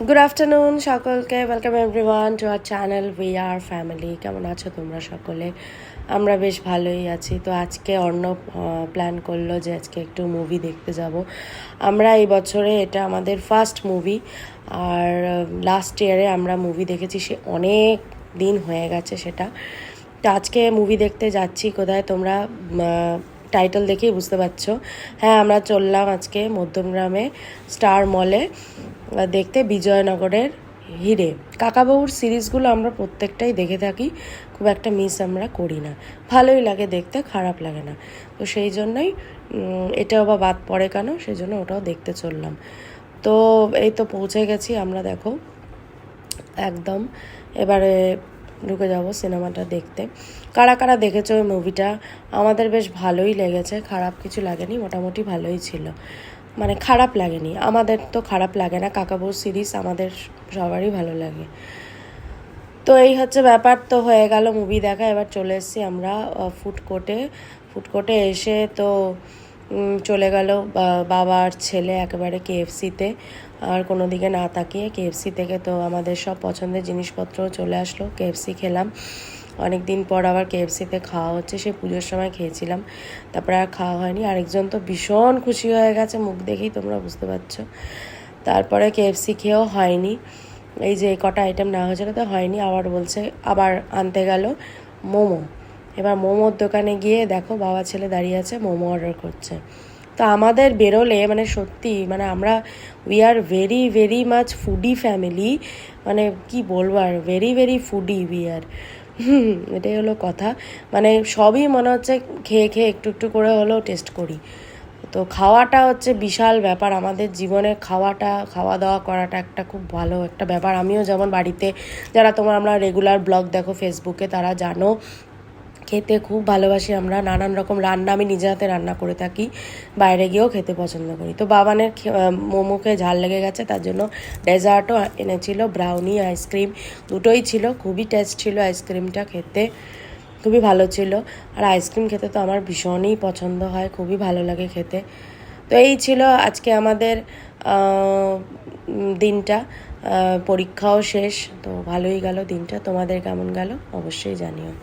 Good afternoon সকলকে, welcome everyone to our channel we are family. কেমন আছো তোমরা সকলে? আমরা বেশ ভালোই আছি। তো আজকে অর্ণব প্ল্যান করলো যে আজকে একটু মুভি দেখতে যাব। আমরা এই বছরে এটা আমাদের ফার্স্ট মুভি, আর লাস্ট ইয়ারে আমরা মুভি দেখেছি, সে অনেক দিন হয়ে গেছে সেটা। তো আজকে মুভি দেখতে যাচ্ছি কোথায়, তোমরা টাইটেল দেখেই বুঝতে পারছো। হ্যাঁ, আমরা চললাম আজকে মধ্যমগ্রামে স্টার মলে দেখতে বিজয়নগরের হিরে। কাকাবাবুর সিরিজগুলো আমরা প্রত্যেকটাই দেখে থাকি, খুব একটা মিস আমরা করি না, ভালোই লাগে দেখতে, খারাপ লাগে না। তো সেই জন্যই এটাও বা বাদ পড়ে কেন, সেই জন্য ওটাও দেখতে চললাম। তো এই তো পৌঁছে গেছি আমরা, দেখো একদম। এবারে ঢুকে যাব সিনেমাটা দেখতে। কারা কারা দেখেছো ওই মুভিটা? আমাদের বেশ ভালোই লেগেছে, খারাপ কিছু লাগেনি, মোটামুটি ভালোই ছিল, মানে খারাপ লাগেনি। আমাদের তো খারাপ লাগে না, কাকাবুর সিরিজ আমাদের সবারই ভালো লাগে। তো এই হচ্ছে ব্যাপার। তো হয়ে গেল মুভি দেখা, এবার চলে এসেছি আমরা ফুডকোর্টে এসে তো চলে গেল বাবা আর ছেলে একেবারে কেএফসিতে, আর কোনো দিকে না তাকিয়ে কেএফসি থেকে তো আমাদের সব পছন্দের জিনিসপত্রও চলে আসলো। কেএফসি খেলাম, অনেক দিন পর আবার কেএফসিতে খাওয়া হচ্ছে, সে পুজোর সময় খেয়েছিলাম, তারপরে আর খাওয়া হয়নি। আরেকজন তো ভীষণ খুশি হয়ে গেছে, মুখ দেখেই তোমরা বুঝতে পারছো। তারপরে কেএফসি খেয়েও হয়নি, এই যে কটা আইটেম নেওয়া হয়েছিল তো হয়নি, আবার বলছে আবার আনতে গেল মোমো। এবার মোমোর দোকানে গিয়ে দেখো বাবা ছেলে দাঁড়িয়ে আছে, মোমো অর্ডার করছে। তো আমাদের বেরোলে মানে সত্যি, মানে আমরা we are very very much foodie family, মানে কি বলবো, are very very foodie we are. এটাই হলো কথা, মানে সবই মনে হচ্ছে খেয়ে খেয়ে একটু একটু করে হলেও টেস্ট করি। তো খাওয়াটা হচ্ছে বিশাল ব্যাপার আমাদের জীবনে, খাওয়া দাওয়া করাটা একটা খুব ভালো একটা ব্যাপার। আমিও যেমন বাড়িতে, যারা আমরা রেগুলার ব্লগ দেখো ফেসবুকে, তারা জানো খেতে খুব ভালোবাসি আমরা। নানান রকম রান্না আমি নিজে হাতে রান্না করে থাকি, বাইরে গিয়েও খেতে পছন্দ করি। তো বাবানের মোমোকে ঝাল লেগে গেছে, তার জন্য ডেজার্টও এনেছিল, ব্রাউনি আইসক্রিম দুটোই ছিল, খুবই টেস্ট ছিল আইসক্রিমটা, খেতে খুবই ভালো ছিল। আর আইসক্রিম খেতে তো আমার ভীষণই পছন্দ হয়, খুবই ভালো লাগে খেতে। তো এই ছিল আজকে আমাদের দিনটা, পরীক্ষাও শেষ, তো ভালোই গেল দিনটা। তোমাদের কেমন গেল অবশ্যই জানিও।